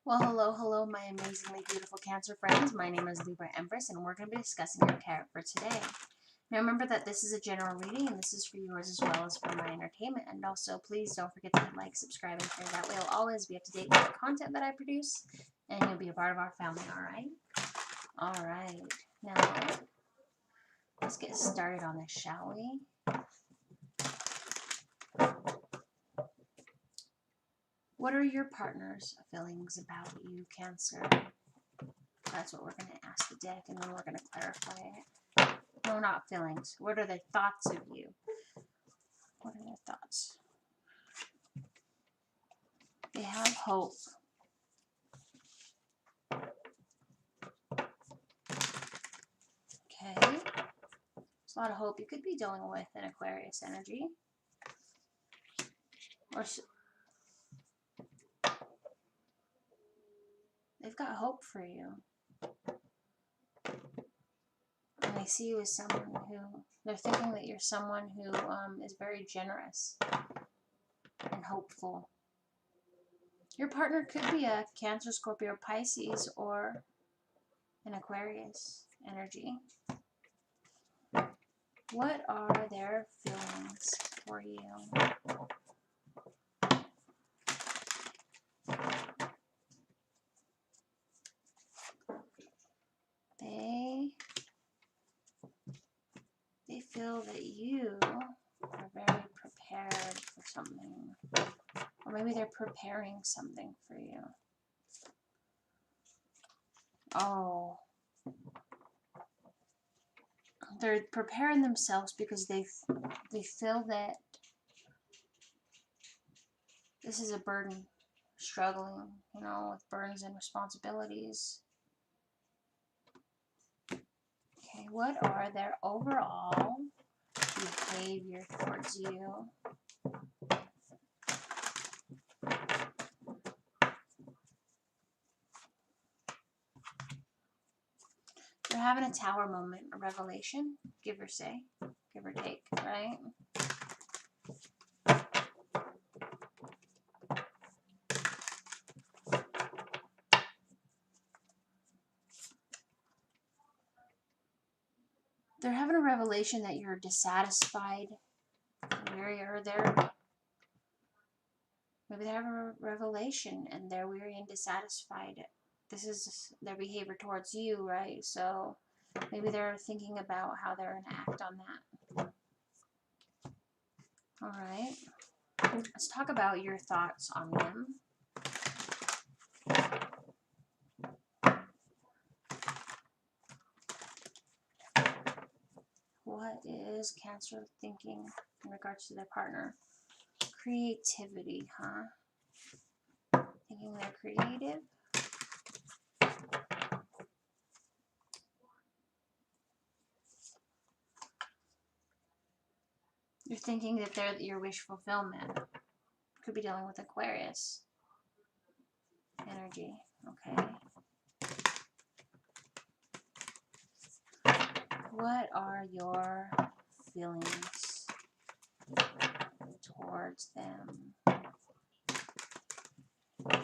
Well, hello, my amazingly beautiful Cancer friends. My name is Libra Empress, and we're going to be discussing your tarot for today. Now, remember that this is a general reading, and this is for yours as well as for my entertainment. And also, please don't forget to like, subscribe, and share. That way, you'll always be up to date with the content that I produce, and you'll be a part of our family. All right. Now, let's get started on this, shall we? What are your partner's feelings about you, Cancer? That's what we're going to ask the deck, and then we're going to clarify it. No, not feelings. What are their thoughts of you? What are their thoughts? They have hope. Okay. There's a lot of hope. You could be dealing with an Aquarius energy. Or they've got hope for you. And they see you as someone who, they're thinking that you're someone who is very generous and hopeful. Your partner could be a Cancer, Scorpio, Pisces, or an Aquarius energy. What are their feelings for you? They feel that you are very prepared for something. Or maybe they're preparing something for you. Oh. They're preparing themselves because they feel that this is a burden, struggling, with burdens and responsibilities. Okay, what are their overall behavior towards you? They're having a tower moment, a revelation, give or take, right? They're having a revelation that you're dissatisfied, weary, or maybe they have a revelation and they're weary and dissatisfied. This is their behavior towards you, right? So maybe they're thinking about how they're going to act on that. All right. Let's talk about your thoughts on them. What is Cancer thinking in regards to their partner? Creativity, huh? Thinking they're creative? You're thinking that they're your wish fulfillment. Could be dealing with Aquarius energy, okay? What are your feelings towards them? What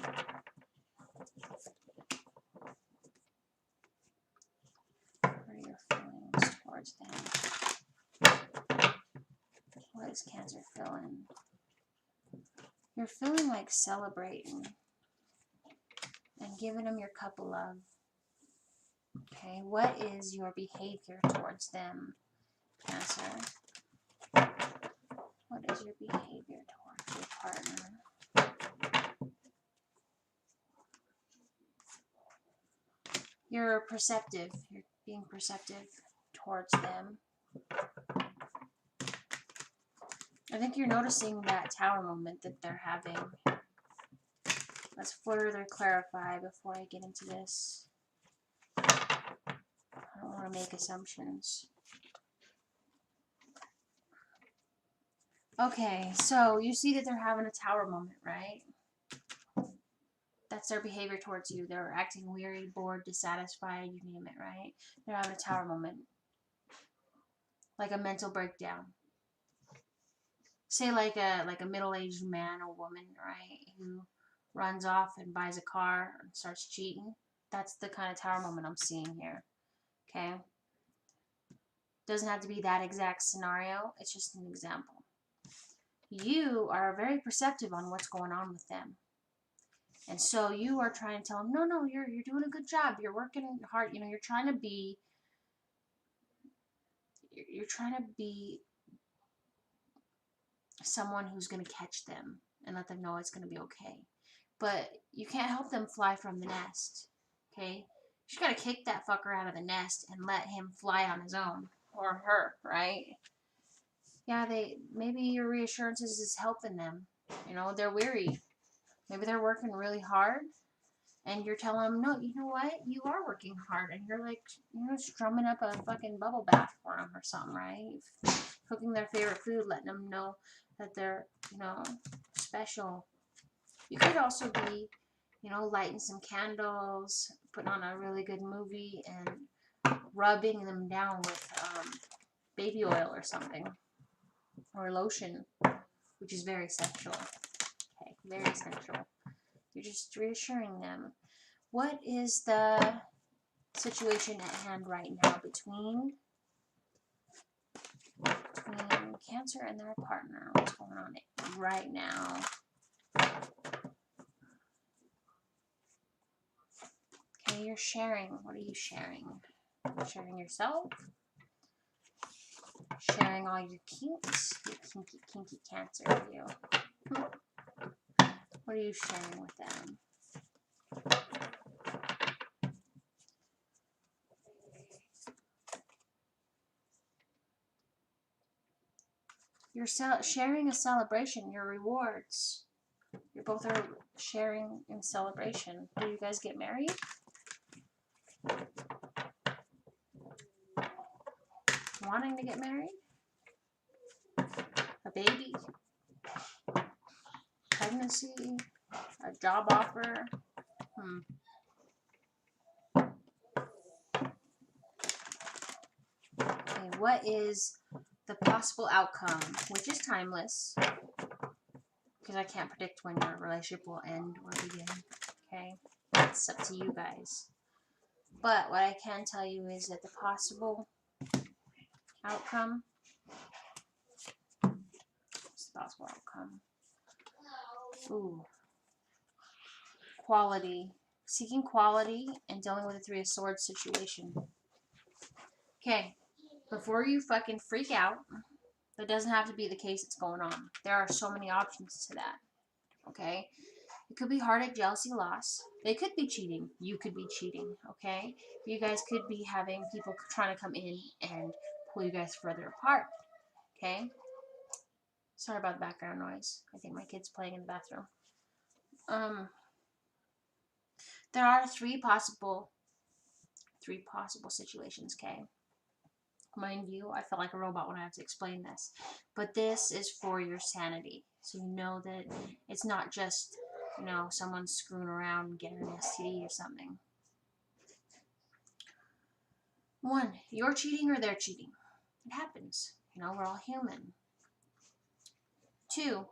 are your feelings towards them? What is Cancer feeling? You're feeling like celebrating and giving them your cup of love. Okay, what is your behavior towards them, Cancer? What is your behavior towards your partner? You're perceptive. You're being perceptive towards them. I think you're noticing that tower moment that they're having. Let's further clarify before I get into this. I don't want to make assumptions. Okay, so you see that they're having a tower moment, right? That's their behavior towards you. They're acting weary, bored, dissatisfied, you name it, right? They're having a tower moment. Like a mental breakdown. Say like a middle-aged man or woman, right? Who runs off and buys a car and starts cheating. That's the kind of tower moment I'm seeing here. Okay? Doesn't have to be that exact scenario. It's just an example. You are very perceptive on what's going on with them. And so you are trying to tell them, no, you're doing a good job. You're working hard. You know, you're trying to be someone who's going to catch them and let them know it's going to be okay. But you can't help them fly from the nest. Okay? You just got to kick that fucker out of the nest and let him fly on his own. Or her, right? Yeah, maybe your reassurances is helping them. You know, they're weary. Maybe they're working really hard. And you're telling them, no, you know what? You are working hard. And you're like, you know, strumming up a fucking bubble bath for them or something, right? Cooking their favorite food, letting them know that they're, you know, special. You could also be, you know, lighting some candles, putting on a really good movie, and rubbing them down with baby oil or something. Or lotion, which is very sensual. Okay, very sensual. You're just reassuring them. What is the situation at hand right now between Cancer and their partner? What's going on right now? Okay, you're sharing. What are you sharing? Sharing yourself? Sharing all your kinks? Your kinky Cancer you. What are you sharing with them? You're sharing a celebration, your rewards. You both are sharing in celebration. Do you guys get married? Wanting to get married? A baby? Pregnancy? A job offer? Okay, what is the possible outcome, which is timeless, because I can't predict when your relationship will end or begin, okay? It's up to you guys. But what I can tell you is that the possible outcome, what's the possible outcome? Ooh. Quality. Seeking quality and dealing with a Three of Swords situation. Okay, before you fucking freak out, that doesn't have to be the case that's going on. There are so many options to that. Okay? It could be heartache, jealousy, loss. They could be cheating. You could be cheating. Okay? You guys could be having people trying to come in and pull you guys further apart. Okay? Sorry about the background noise. I think my kid's playing in the bathroom. There are three possible situations, okay? Mind you, I feel like a robot when I have to explain this. But this is for your sanity. So you know that it's not just, you know, someone screwing around and getting an STD or something. 1, you're cheating or they're cheating. It happens. You know, we're all human. 2,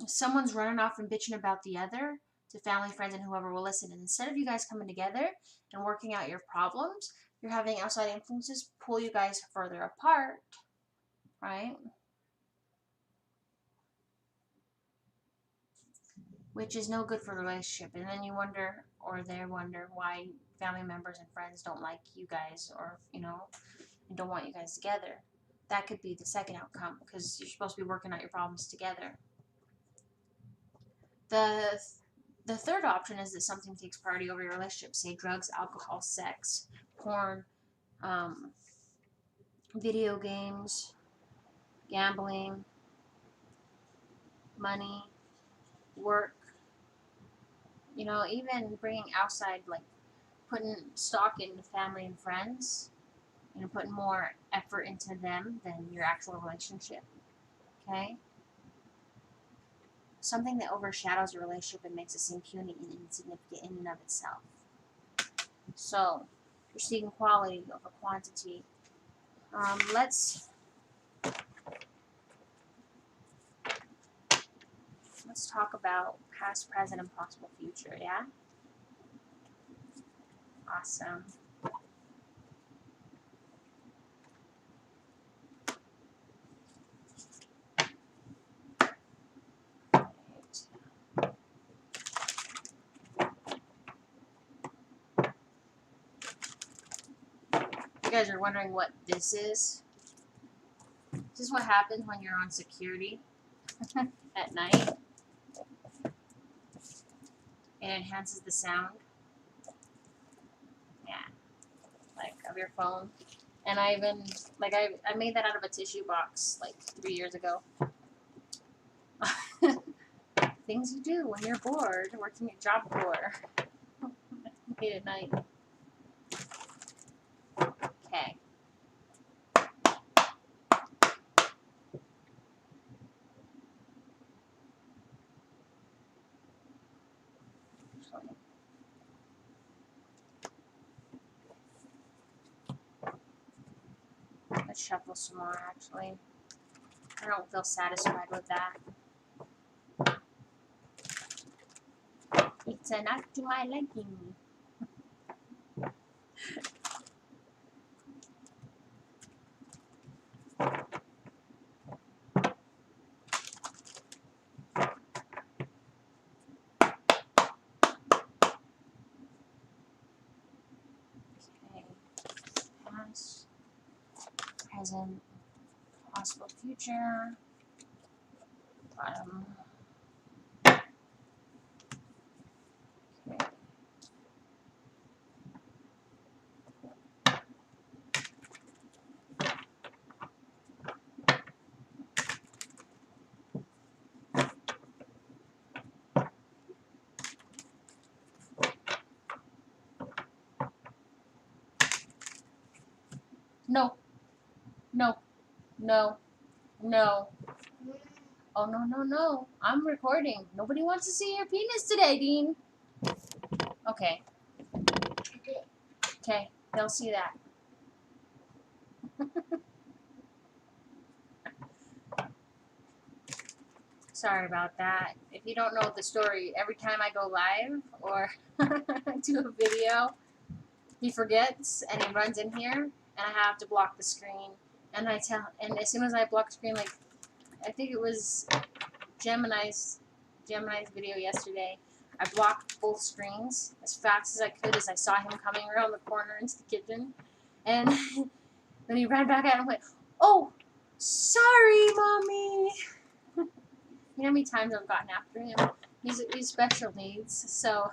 someone's running off and bitching about the other to family, friends, and whoever will listen. And instead of you guys coming together and working out your problems, you're having outside influences pull you guys further apart, right? Which is no good for the relationship. And then you wonder, or they wonder, why family members and friends don't like you guys, or, you know, and don't want you guys together. That could be the second outcome, because you're supposed to be working out your problems together. The third option is that something takes priority over your relationship. Say drugs, alcohol, sex, porn, video games, gambling, money, work. You know, even bringing outside, like putting stock into family and friends, you know, putting more effort into them than your actual relationship. Okay? Something that overshadows a relationship and makes it seem puny and insignificant in and of itself. So, you're seeking quality over quantity. Let's Let's talk about past, present, and possible future, yeah? Awesome. You guys are wondering what this is? This is what happens when you're on security at night. It enhances the sound. Yeah. Like of your phone. And I even, like, I made that out of a tissue box like 3 years ago. Things you do when you're bored, working at Job Corps. Late at night. Okay. Let's shuffle some more, actually. I don't feel satisfied with that. It's not to my liking. Okay. Past, present, possible future. Bottom. Okay. No. No. No. No. Oh, no, no, no. I'm recording. Nobody wants to see your penis today, Dean. Okay. Okay. They'll see that. Sorry about that. If you don't know the story, every time I go live or do a video, he forgets and he runs in here and I have to block the screen. And and as soon as I block the screen, like, I think it was Gemini's video yesterday, I blocked both screens as fast as I could as I saw him coming around the corner into the kitchen. And then he ran back out and went, "Oh, sorry, Mommy." You know how many times I've gotten after him? He's special needs, so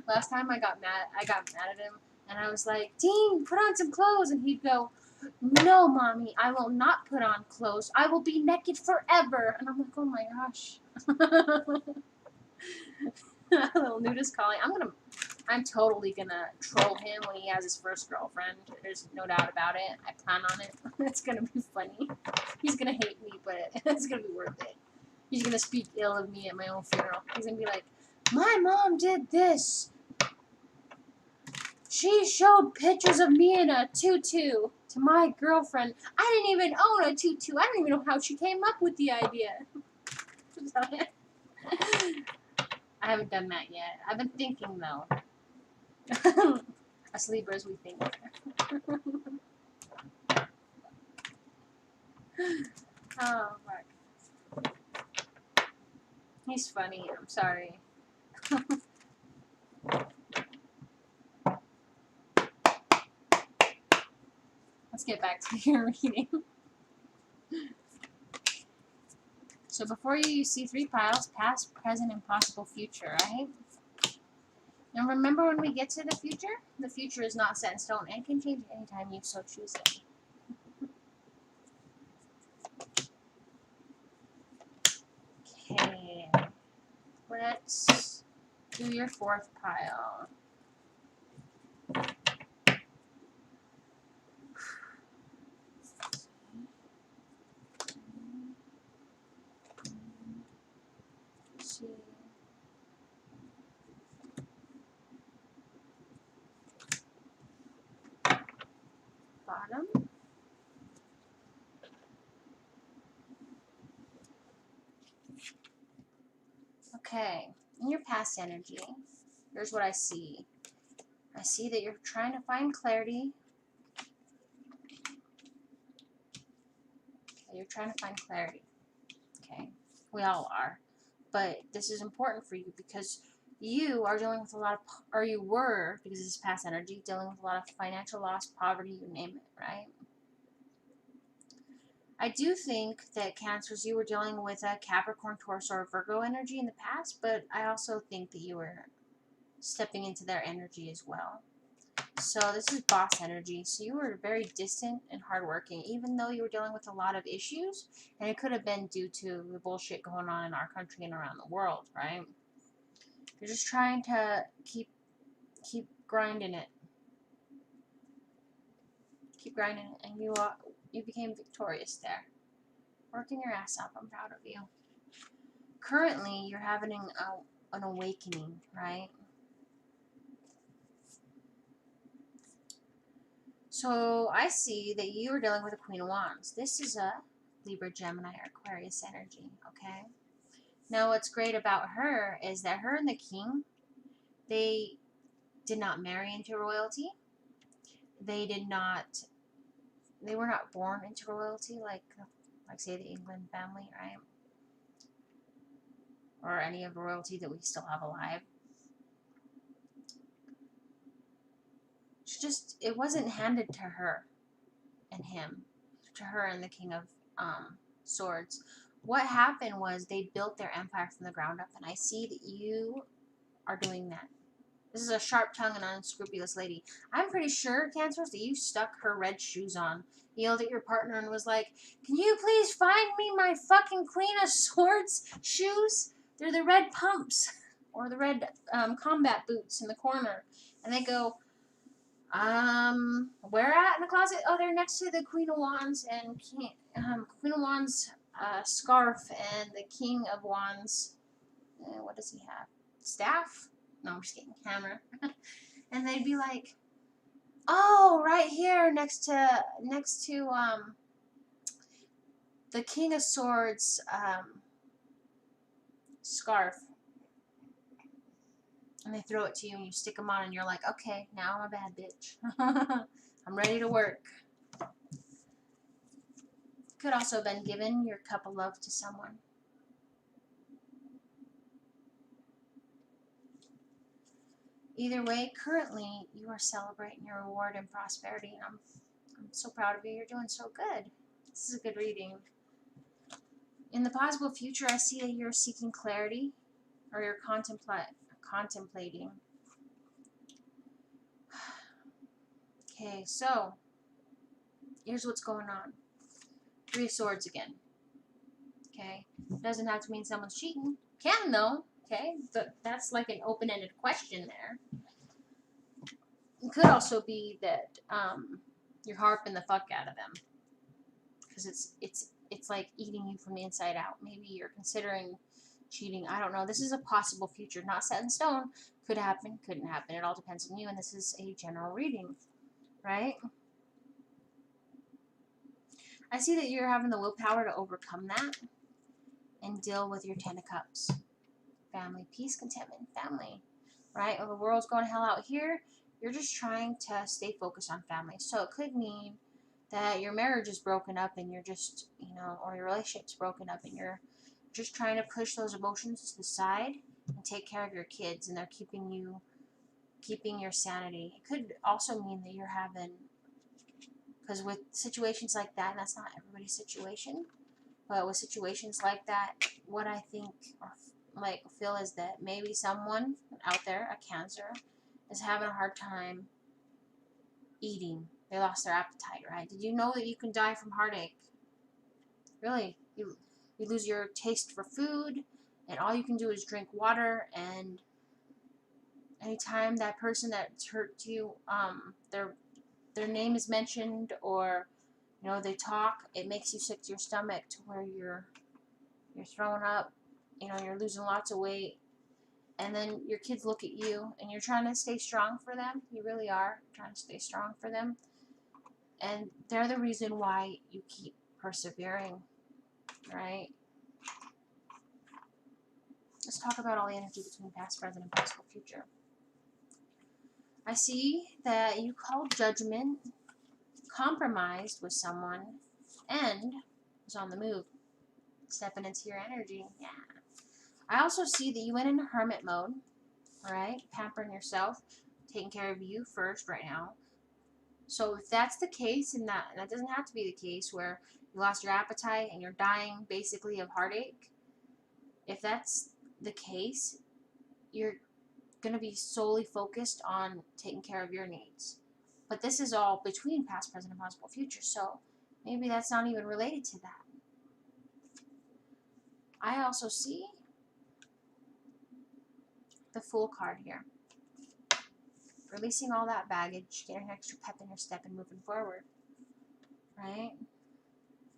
last time I got mad at him, and I was like, "Dean, put on some clothes," and he'd go, "No, Mommy, I will not put on clothes. I will be naked forever." And I'm like, "Oh my gosh." A little nudist calling. I'm totally gonna troll him when he has his first girlfriend. There's no doubt about it. I plan on it. It's gonna be funny. He's gonna hate me, but it's gonna be worth it. He's gonna speak ill of me at my own funeral. He's gonna be like, "My mom did this. She showed pictures of me in a tutu to my girlfriend. I didn't even own a tutu. I don't even know how she came up with the idea." I haven't done that yet. I've been thinking, though. Us Libras, we think. Oh, fuck. He's funny. I'm sorry. Let's get back to your reading. So before you see 3 piles, past, present, and possible future, right? And remember, when we get to the future is not set in stone and can change anytime you so choose it. Okay. Let's do your 4th pile. See. Bottom. Okay, in your past energy, here's what I see. I see that you're trying to find clarity. Okay, you're trying to find clarity. Okay, we all are. But this is important for you because you are dealing with a lot of, or you were, because this is past energy, dealing with a lot of financial loss, poverty, you name it, right? I do think that Cancers, you were dealing with a Capricorn, Taurus, or Virgo energy in the past, but I also think that you were stepping into their energy as well. So this is boss energy. So you were very distant and hardworking, even though you were dealing with a lot of issues, and it could have been due to the bullshit going on in our country and around the world, right? You're just trying to keep grinding it. Keep grinding it, and you became victorious there. Working your ass off. I'm proud of you. Currently, you're having an awakening, right? So I see that you are dealing with a Queen of Wands. This is a Libra, Gemini, or Aquarius energy, okay? Now, what's great about her is that her and the King, they did not marry into royalty. They were not born into royalty, like say the England family, right? Or any of the royalty that we still have alive. It wasn't handed to her and him, to her and the King of Swords. What happened was they built their empire from the ground up, and I see that you are doing that. This is a sharp-tongued and unscrupulous lady. I'm pretty sure, Cancers, that you stuck her red shoes on, yelled at your partner, and was like, "Can you please find me my fucking Queen of Swords shoes? They're the red pumps, or the red combat boots in the corner." And they go, where at in the closet? Oh, they're next to the Queen of Wands and Queen of Wands scarf and the King of Wands. What does he have? Staff? No, I'm just kidding. Hammer. And they'd be like, "Oh, right here next to the King of Swords scarf." And they throw it to you and you stick them on and you're like, "Okay, now I'm a bad bitch. I'm ready to work." Could also have been giving your cup of love to someone. Either way, currently you are celebrating your reward and prosperity, and I'm so proud of you. You're doing so good. This is a good reading. In the possible future, I see that you're seeking clarity, or you're contemplating. Okay, so here's what's going on. Three of Swords again. Okay, doesn't have to mean someone's cheating. Can though. Okay, but that's like an open-ended question there. It could also be that you're harping the fuck out of them, because it's like eating you from the inside out. Maybe you're considering cheating. I don't know. This is a possible future, not set in stone. Could happen, couldn't happen. It all depends on you, and this is a general reading, right? I see that you're having the willpower to overcome that and deal with your Ten of Cups. Family, peace, contentment, family, right? Or the world's going to hell out here. You're just trying to stay focused on family. So it could mean that your marriage is broken up and you're just, or your relationship's broken up and you're just trying to push those emotions to the side and take care of your kids, and they're keeping your sanity. It could also mean that you're having, because with situations like that, and that's not everybody's situation, but with situations like that, what I think or feel is that maybe someone out there, a Cancer, is having a hard time eating. They lost their appetite, right? Did you know that you can die from heartache? Really, you lose your taste for food, and all you can do is drink water. And anytime that person that's hurt you, their name is mentioned, or they talk, it makes you sick to your stomach to where you're throwing up. You're losing lots of weight. And then your kids look at you, and you're trying to stay strong for them. You really are trying to stay strong for them. And they're the reason why you keep persevering, right? Let's talk about all the energy between past, present, and possible future. I see that you called judgment, compromised with someone, and was on the move. Stepping into your energy. Yeah. I also see that you went into hermit mode. Alright? Pampering yourself. Taking care of you first right now. So if that's the case, and that doesn't have to be the case where you lost your appetite and you're dying basically of heartache. If that's the case, you're going to be solely focused on taking care of your needs. But this is all between past, present, and possible future. So maybe that's not even related to that. I also see the Fool card here. Releasing all that baggage, getting extra pep in your step and moving forward. Right?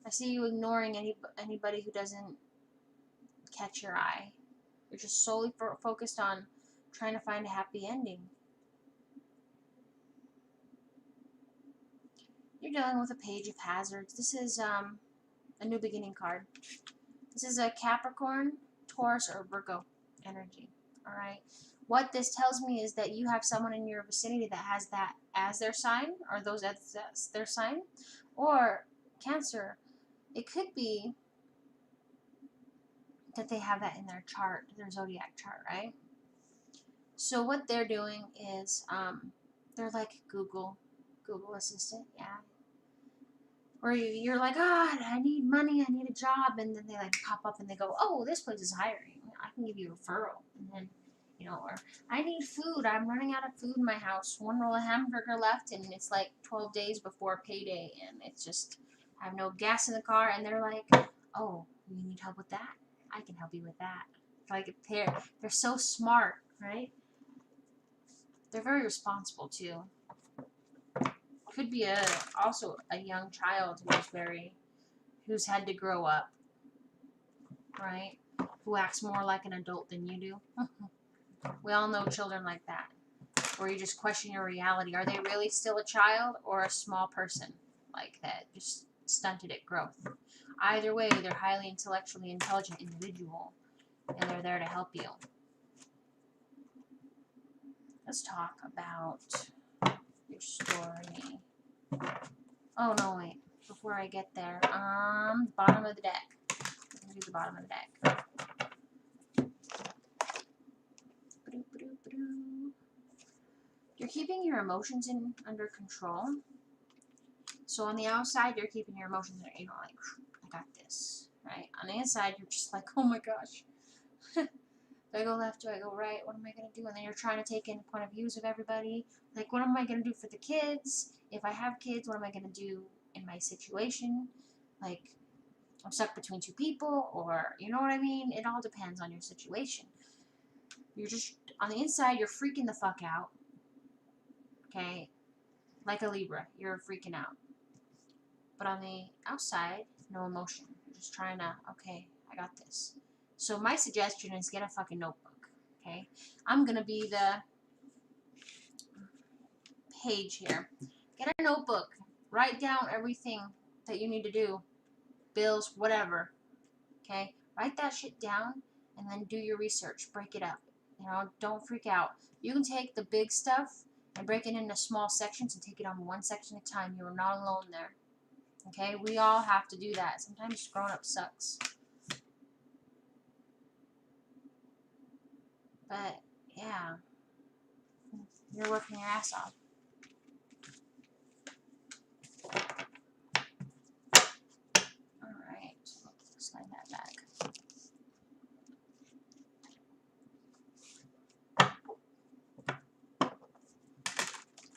I see you ignoring anybody who doesn't catch your eye. You're just solely focused on trying to find a happy ending. You're dealing with a Page of Hazards. This is a new beginning card. This is a Capricorn, Taurus, or Virgo energy. Alright? What this tells me is that you have someone in your vicinity that has that as their sign, or those as their sign, or Cancer. It could be that they have that in their chart, their zodiac chart, right? So what they're doing is, they're like Google Assistant, yeah. Or you're like, God, I need money, I need a job, and then they like pop up and they go, oh, this place is hiring, I can give you a referral, and then, you know, or I need food, I'm running out of food in my house, one roll of hamburger left, and it's like 12 days before payday, and it's just, I have no gas in the car, and they're like, oh, you need help with that? I can help you with that. Like, they're so smart, right? They're very responsible too. Could be also a young child who's had to grow up, right? Who acts more like an adult than you do. We all know children like that, where you just question your reality. Are they really still a child or a small person like that, just stunted at growth? Either way, they're highly intellectually intelligent individual, and they're there to help you. Let's talk about your story. Oh, no, wait. Before I get there, bottom of the deck. I'm going to do the bottom of the deck. You're keeping your emotions under control. So on the outside, you're keeping your emotions, you know, like, I got this, right? On the inside, you're just like, oh my gosh. Do I go left? Do I go right? What am I going to do? And then you're trying to take in point of views of everybody. Like, what am I going to do for the kids? If I have kids, what am I going to do in my situation? Like, I'm stuck between two people, or, you know what I mean? It all depends on your situation. You're just, on the inside, you're freaking the fuck out. Okay? Like a Libra, you're freaking out. But on the outside, no emotion. You're just trying to, okay, I got this. So my suggestion is get a fucking notebook, okay? I'm going to be the page here. Get a notebook. Write down everything that you need to do. Bills, whatever, okay? Write that shit down and then do your research. Break it up. You know, don't freak out. You can take the big stuff and break it into small sections and take it on one section at a time. You are not alone there, okay? We all have to do that. Sometimes growing up sucks. But, yeah, you're working your ass off. Alright, slide that back.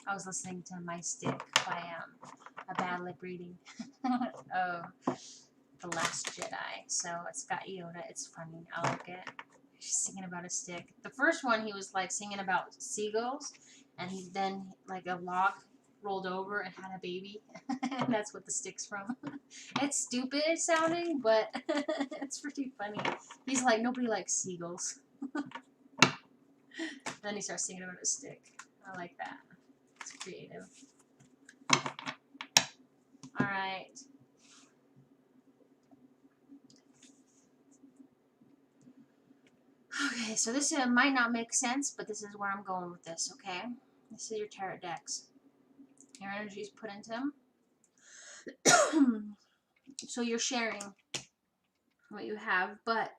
I was listening to My Shtick by a bad lip reading of The Last Jedi. So it's got Yoda. It's funny. I like it. She's singing about a stick. The first one, he was like singing about seagulls, and he then like a log rolled over and had a baby, and that's what the stick's from. It's stupid sounding, but it's pretty funny. He's like, nobody likes seagulls. Then he starts singing about a stick. I like that. It's creative. All right. so this might not make sense, but this is where I'm going with this, okay? This is your tarot decks. Your energy is put into them. So you're sharing what you have, but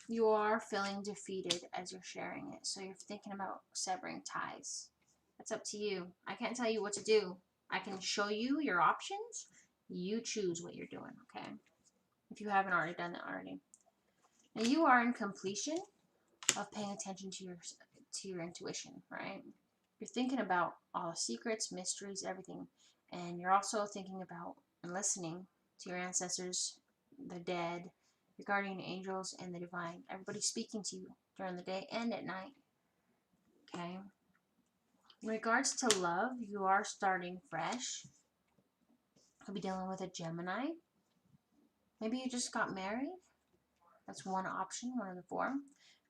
you are feeling defeated as you're sharing it. So you're thinking about severing ties. That's up to you. I can't tell you what to do. I can show you your options. You choose what you're doing, okay? If you haven't already done that already. Now you are in completion of paying attention to your intuition, right? You're thinking about all the secrets, mysteries, everything. And you're also thinking about and listening to your ancestors, the dead, your guardian angels, and the divine. Everybody's speaking to you during the day and at night. Okay? In regards to love, you are starting fresh. You'll be dealing with a Gemini. Maybe you just got married. That's one option, one of the four.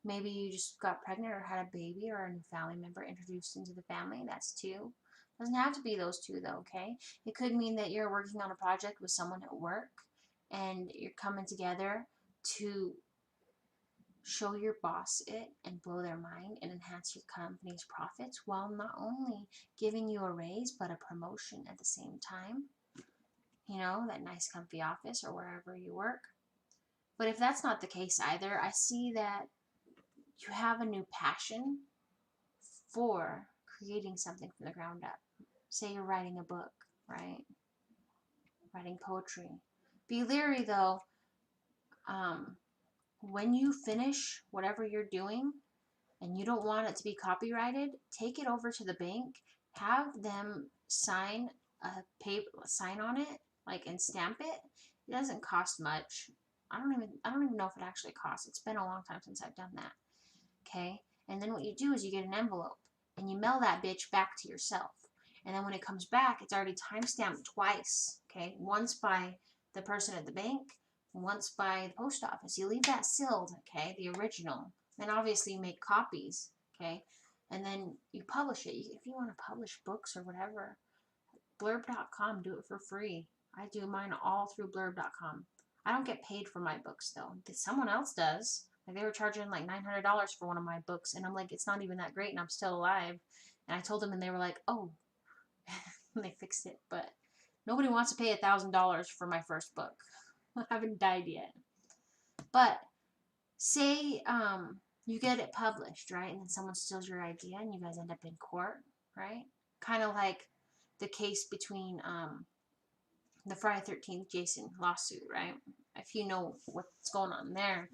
Maybe you just got pregnant or had a baby or a new family member introduced into the family. That's two. Doesn't have to be those two though, okay? It could mean that you're working on a project with someone at work and you're coming together to show your boss it and blow their mind and enhance your company's profits while not only giving you a raise but a promotion at the same time. You know, that nice comfy office or wherever you work. But if that's not the case either, I see that you have a new passion for creating something from the ground up. Say you're writing a book, right? Writing poetry. Be leery though, when you finish whatever you're doing and you don't want it to be copyrighted, take it over to the bank, have them sign sign on it, like, and stamp it. It doesn't cost much. I don't even know if it actually costs. It's been a long time since I've done that. Okay? And then what you do is you get an envelope and you mail that bitch back to yourself. And then when it comes back, it's already time-stamped twice. Okay? Once by the person at the bank, once by the post office. You leave that sealed, okay? The original. Then obviously you make copies, okay? And then you publish it. If you want to publish books or whatever, blurb.com, do it for free. I do mine all through blurb.com. I don't get paid for my books though. Someone else does. Like, they were charging like $900 for one of my books, and I'm like, it's not even that great, and I'm still alive. And I told them, and they were like, oh, and they fixed it. But nobody wants to pay $1,000 for my first book. I haven't died yet. But say you get it published, right? And then someone steals your idea, and you guys end up in court, right? Kind of like the case between the Friday 13th Jason lawsuit, right? If you know what's going on there,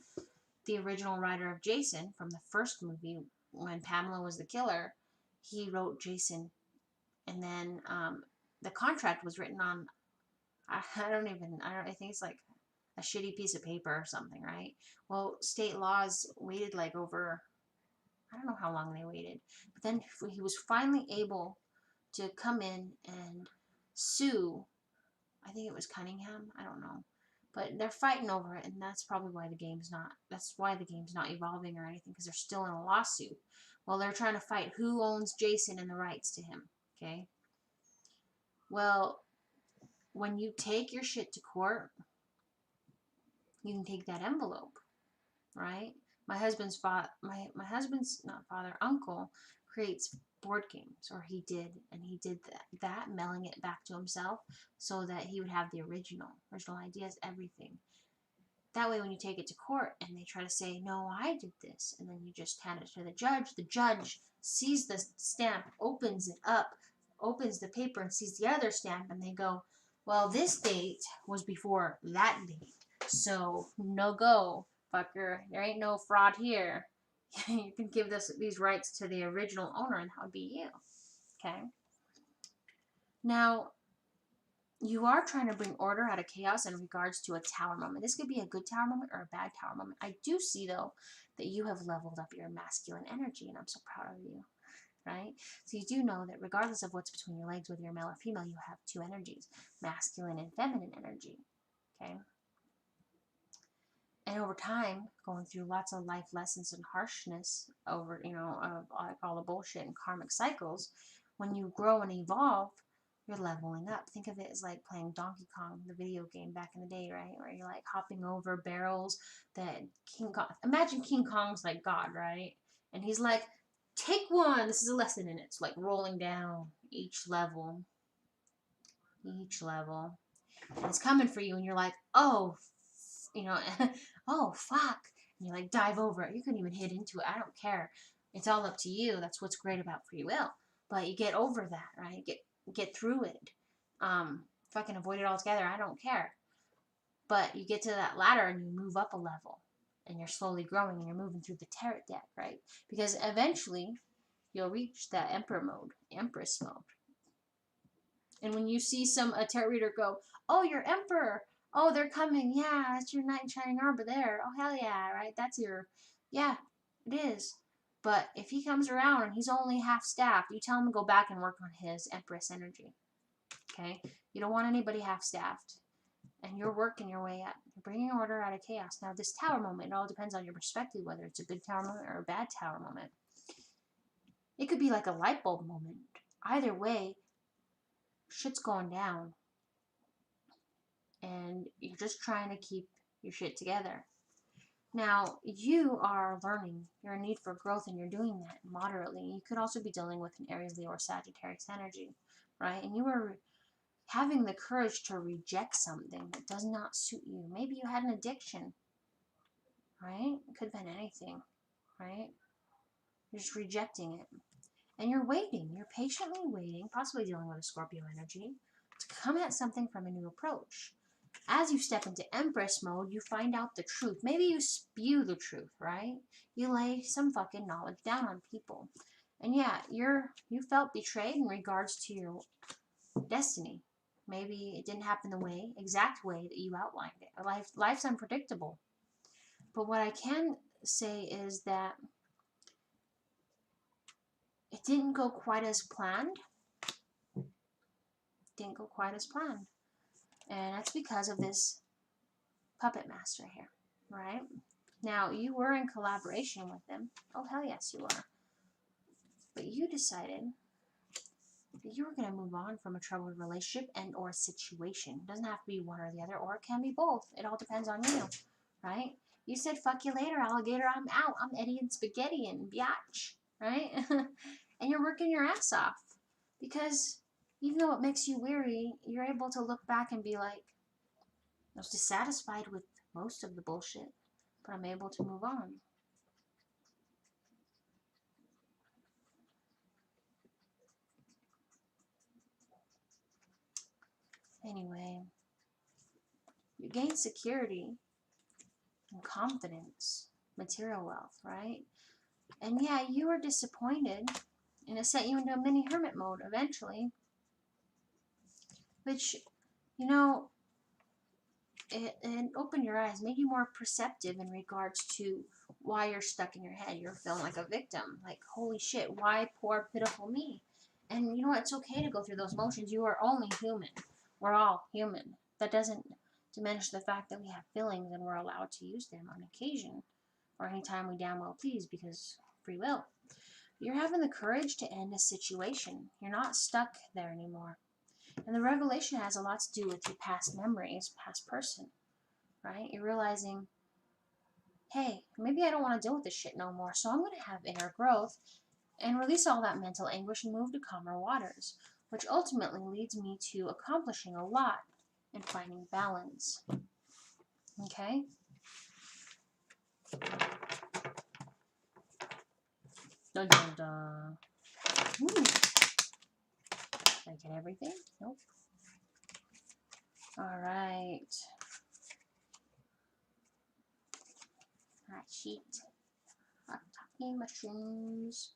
the original writer of Jason from the first movie, when Pamela was the killer, he wrote Jason, and then the contract was written on, I think it's like a shitty piece of paper or something, right? Well, state laws waited like over, I don't know how long they waited, but then he was finally able to come in and sue. I think it was Cunningham. I don't know. But they're fighting over it, and that's probably why that's why the game's not evolving or anything, because they're still in a lawsuit. Well, they're trying to fight who owns Jason and the rights to him, okay? Well, when you take your shit to court, you can take that envelope, right? My husband's uncle creates board games, or he did, and he did that mailing it back to himself so that he would have the original ideas, everything. That way, when you take it to court and they try to say, no, I did this, and then you just hand it to the judge sees the stamp, opens it up, opens the paper and sees the other stamp, and they go, well, this date was before that date, so no go, fucker. There ain't no fraud here. You can give these rights to the original owner, and that would be you. Okay? Now, you are trying to bring order out of chaos in regards to a tower moment. This could be a good tower moment or a bad tower moment. I do see, though, that you have leveled up your masculine energy, and I'm so proud of you, right? So you do know that regardless of what's between your legs, whether you're male or female, you have two energies, masculine and feminine energy, okay? And over time, going through lots of life lessons and harshness over, of like all the bullshit and karmic cycles, when you grow and evolve, you're leveling up. Think of it as like playing Donkey Kong, the video game back in the day, right? Where you're like hopping over barrels that King Kong, imagine King Kong's like God, right? And he's like, take one. This is a lesson in it. It's like rolling down each level. Each level. And it's coming for you, and you're like, oh, oh, fuck. And you like dive over it. You couldn't even hit into it. I don't care. It's all up to you. That's what's great about free will. But you get over that, right? Get through it. If I can avoid it altogether, I don't care. But you get to that ladder and you move up a level. And you're slowly growing and you're moving through the tarot deck, right? Because eventually you'll reach that emperor mode, empress mode. And when you see a tarot reader go, oh, your emperor. Oh, they're coming. Yeah, that's your knight in shining armor there. Oh, hell yeah, right? That's your, yeah, it is. But if he comes around and he's only half-staffed, you tell him to go back and work on his empress energy. Okay? You don't want anybody half-staffed. And you're working your way up. You're bringing order out of chaos. Now, this tower moment, it all depends on your perspective, whether it's a good tower moment or a bad tower moment. It could be like a light bulb moment. Either way, shit's going down. And you're just trying to keep your shit together. Now, you are learning. You're in need for growth, and you're doing that moderately. You could also be dealing with an Aries, Leo, or Sagittarius energy, right? And you are having the courage to reject something that does not suit you. Maybe you had an addiction, right? It could have been anything, right? You're just rejecting it. And you're waiting. You're patiently waiting, possibly dealing with a Scorpio energy, to come at something from a new approach. As you step into Empress mode, you find out the truth. Maybe you spew the truth, right? You lay some fucking knowledge down on people. And yeah, you felt betrayed in regards to your destiny. Maybe it didn't happen the exact way that you outlined it. Life's unpredictable. But what I can say is that it didn't go quite as planned. Didn't go quite as planned. And that's because of this puppet master here, right? Now, you were in collaboration with him. Oh, hell yes, you were. But you decided that you were going to move on from a troubled relationship and or situation. It doesn't have to be one or the other, or it can be both. It all depends on you, right? You said, fuck you later, alligator. I'm out. I'm Eddie and Spaghetti and biatch, right? And you're working your ass off. Because even though it makes you weary, you're able to look back and be like, I was dissatisfied with most of the bullshit, but I'm able to move on. Anyway, you gain security and confidence, material wealth, right? And yeah, you were disappointed, and it sent you into a mini hermit mode eventually, which, you know, it opened your eyes, made you more perceptive in regards to why you're stuck in your head. You're feeling like a victim. Like, holy shit, why poor, pitiful me? And you know what? It's okay to go through those motions. You are only human. We're all human. That doesn't diminish the fact that we have feelings and we're allowed to use them on occasion or anytime we damn well please, because free will. You're having the courage to end a situation. You're not stuck there anymore. And the revelation has a lot to do with your past memories, past person, right? You're realizing, hey, maybe I don't want to deal with this shit no more, so I'm going to have inner growth and release all that mental anguish and move to calmer waters, which ultimately leads me to accomplishing a lot and finding balance. Okay? Dun dun dun. Ooh. Did I get everything? Nope. Alright. Hot sheet. Hot talking mushrooms.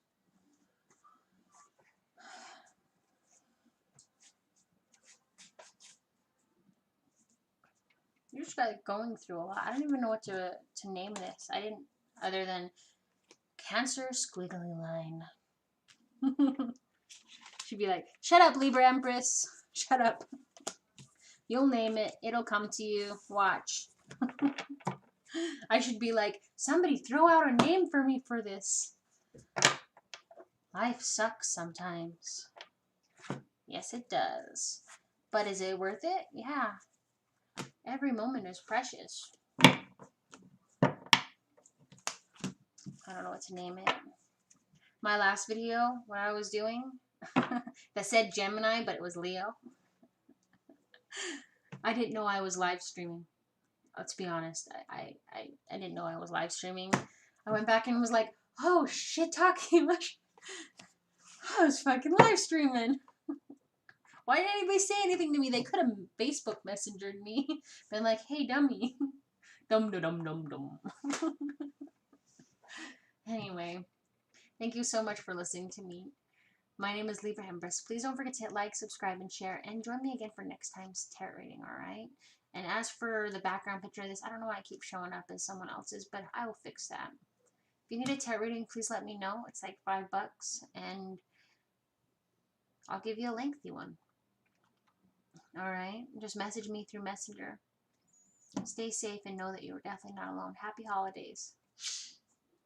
You're just like going through a lot. I don't even know what to name this. I didn't, other than Cancer Squiggly Line. She'd be like, shut up, Libra Empress. Shut up. You'll name it. It'll come to you. Watch. I should be like, somebody throw out a name for me for this. Life sucks sometimes. Yes, it does. But is it worth it? Yeah. Every moment is precious. I don't know what to name it. My last video, what I was doing, that said Gemini, but it was Leo. I didn't know I was live streaming. Let's be honest. I didn't know I was live streaming. I went back and was like, oh, shit talking. I was fucking live streaming. Why didn't anybody say anything to me? They could have Facebook messengered me. Been like, hey, dummy. Dum dum dum dum. Anyway, thank you so much for listening to me. My name is Libra Empress. Please don't forget to hit like, subscribe, and share. And join me again for next time's tarot reading, alright? And as for the background picture of this, I don't know why I keep showing up as someone else's, but I will fix that. If you need a tarot reading, please let me know. It's like $5, and I'll give you a lengthy one. Alright? Just message me through Messenger. Stay safe and know that you are definitely not alone. Happy holidays.